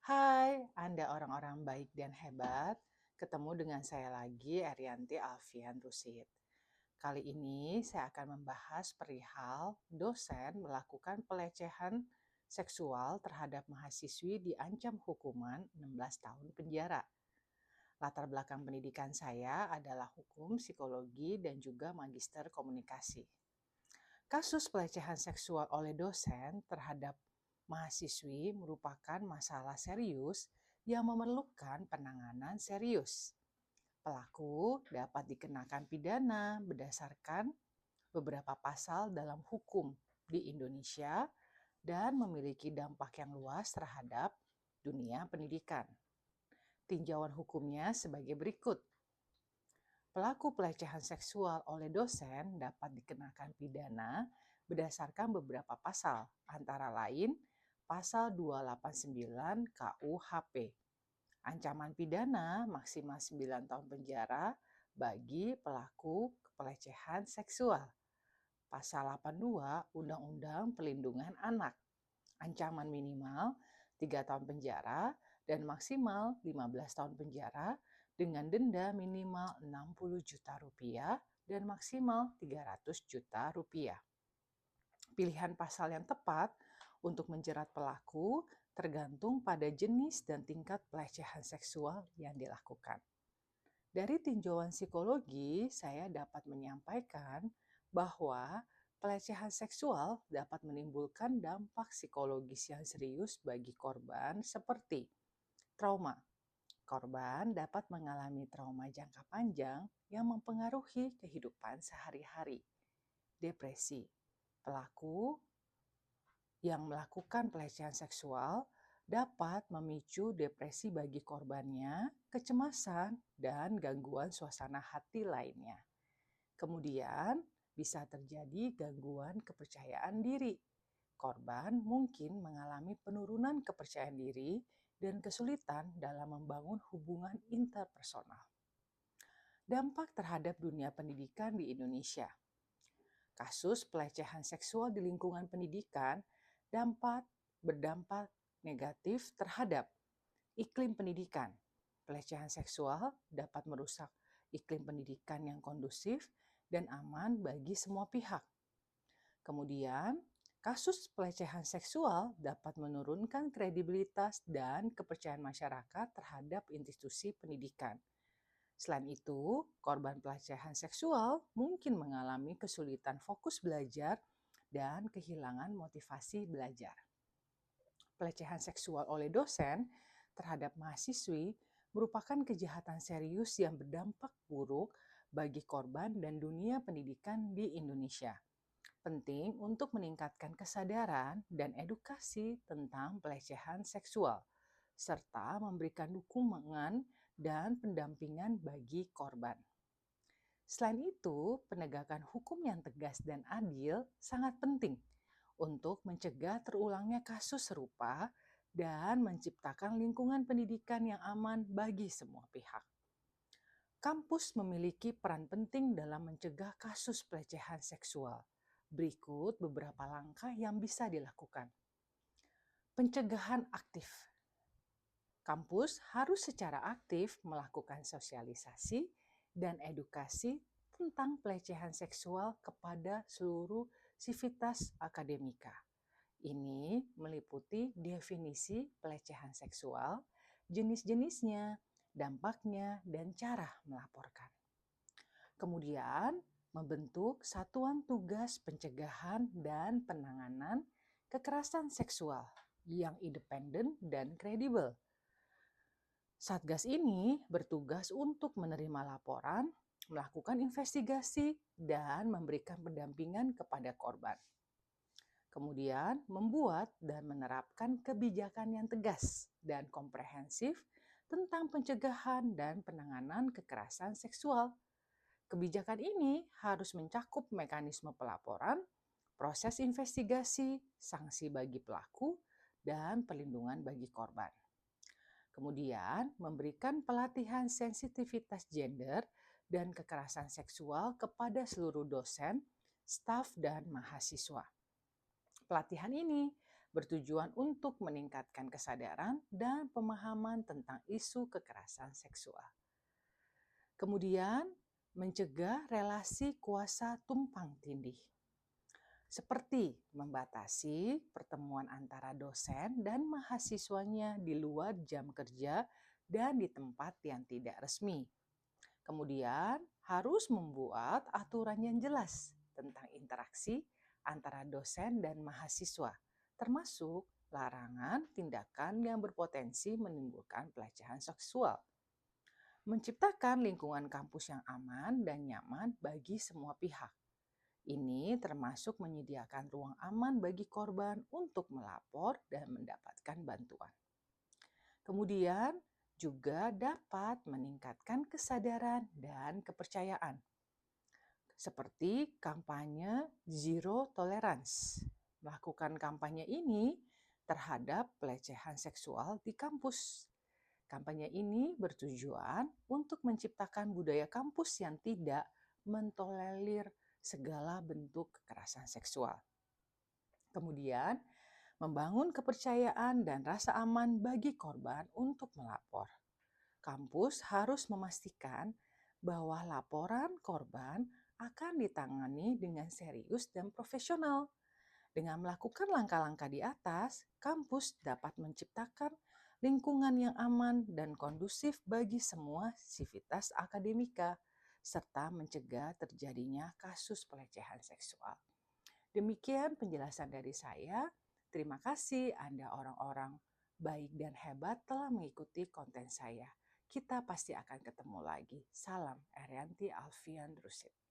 Hai, Anda orang-orang baik dan hebat. Ketemu dengan saya lagi, Arianti Alfian Rusid. Kali ini saya akan membahas perihal dosen melakukan pelecehan seksual terhadap mahasiswi diancam hukuman 16 tahun penjara. Latar belakang pendidikan saya adalah hukum, psikologi, dan juga magister komunikasi. Kasus pelecehan seksual oleh dosen terhadap mahasiswi merupakan masalah serius yang memerlukan penanganan serius. Pelaku dapat dikenakan pidana berdasarkan beberapa pasal dalam hukum di Indonesia dan memiliki dampak yang luas terhadap dunia pendidikan. Tinjauan hukumnya sebagai berikut. Pelaku pelecehan seksual oleh dosen dapat dikenakan pidana berdasarkan beberapa pasal, antara lain pasal 289 KUHP. Ancaman pidana maksimal 9 tahun penjara bagi pelaku pelecehan seksual. Pasal 82 Undang-Undang Perlindungan Anak. Ancaman minimal 3 tahun penjara dan maksimal 15 tahun penjara dengan denda minimal 60 juta rupiah dan maksimal 300 juta rupiah. Pilihan pasal yang tepat untuk menjerat pelaku tergantung pada jenis dan tingkat pelecehan seksual yang dilakukan. Dari tinjauan psikologi, saya dapat menyampaikan bahwa pelecehan seksual dapat menimbulkan dampak psikologis yang serius bagi korban seperti trauma. Korban dapat mengalami trauma jangka panjang yang mempengaruhi kehidupan sehari-hari. Depresi. Pelaku yang melakukan pelecehan seksual dapat memicu depresi bagi korbannya, kecemasan, dan gangguan suasana hati lainnya. Kemudian bisa terjadi gangguan kepercayaan diri. Korban mungkin mengalami penurunan kepercayaan diri dan kesulitan dalam membangun hubungan interpersonal. Dampak terhadap dunia pendidikan di Indonesia. Kasus pelecehan seksual di lingkungan pendidikan berdampak negatif terhadap iklim pendidikan. Pelecehan seksual dapat merusak iklim pendidikan yang kondusif dan aman bagi semua pihak. Kemudian, kasus pelecehan seksual dapat menurunkan kredibilitas dan kepercayaan masyarakat terhadap institusi pendidikan. Selain itu, korban pelecehan seksual mungkin mengalami kesulitan fokus belajar dan kehilangan motivasi belajar. Pelecehan seksual oleh dosen terhadap mahasiswi merupakan kejahatan serius yang berdampak buruk bagi korban dan dunia pendidikan di Indonesia. Penting untuk meningkatkan kesadaran dan edukasi tentang pelecehan seksual, serta memberikan dukungan dan pendampingan bagi korban. Selain itu, penegakan hukum yang tegas dan adil sangat penting untuk mencegah terulangnya kasus serupa dan menciptakan lingkungan pendidikan yang aman bagi semua pihak. Kampus memiliki peran penting dalam mencegah kasus pelecehan seksual. Berikut beberapa langkah yang bisa dilakukan. Pencegahan aktif. Kampus harus secara aktif melakukan sosialisasi dan edukasi tentang pelecehan seksual kepada seluruh sivitas akademika. Ini meliputi definisi pelecehan seksual, jenis-jenisnya, dampaknya, dan cara melaporkan. Kemudian, membentuk satuan tugas pencegahan dan penanganan kekerasan seksual yang independen dan kredibel. Satgas ini bertugas untuk menerima laporan, melakukan investigasi, dan memberikan pendampingan kepada korban. Kemudian, membuat dan menerapkan kebijakan yang tegas dan komprehensif tentang pencegahan dan penanganan kekerasan seksual. Kebijakan ini harus mencakup mekanisme pelaporan, proses investigasi, sanksi bagi pelaku, dan perlindungan bagi korban. Kemudian, memberikan pelatihan sensitivitas gender dan kekerasan seksual kepada seluruh dosen, staf, dan mahasiswa. Pelatihan ini bertujuan untuk meningkatkan kesadaran dan pemahaman tentang isu kekerasan seksual. Kemudian, mencegah relasi kuasa tumpang tindih, seperti membatasi pertemuan antara dosen dan mahasiswanya di luar jam kerja dan di tempat yang tidak resmi. Kemudian, harus membuat aturan yang jelas tentang interaksi antara dosen dan mahasiswa, termasuk larangan tindakan yang berpotensi menimbulkan pelecehan seksual. Menciptakan lingkungan kampus yang aman dan nyaman bagi semua pihak. Ini termasuk menyediakan ruang aman bagi korban untuk melapor dan mendapatkan bantuan. Kemudian, juga dapat meningkatkan kesadaran dan kepercayaan, seperti kampanye Zero Tolerance. Melakukan kampanye ini terhadap pelecehan seksual di kampus. Kampanye ini bertujuan untuk menciptakan budaya kampus yang tidak mentolerir segala bentuk kekerasan seksual. Kemudian, membangun kepercayaan dan rasa aman bagi korban untuk melapor. Kampus harus memastikan bahwa laporan korban akan ditangani dengan serius dan profesional. Dengan melakukan langkah-langkah di atas, kampus dapat menciptakan lingkungan yang aman dan kondusif bagi semua sivitas akademika, serta mencegah terjadinya kasus pelecehan seksual. Demikian penjelasan dari saya. Terima kasih Anda orang-orang baik dan hebat telah mengikuti konten saya. Kita pasti akan ketemu lagi. Salam Arianti Alfian Rusid.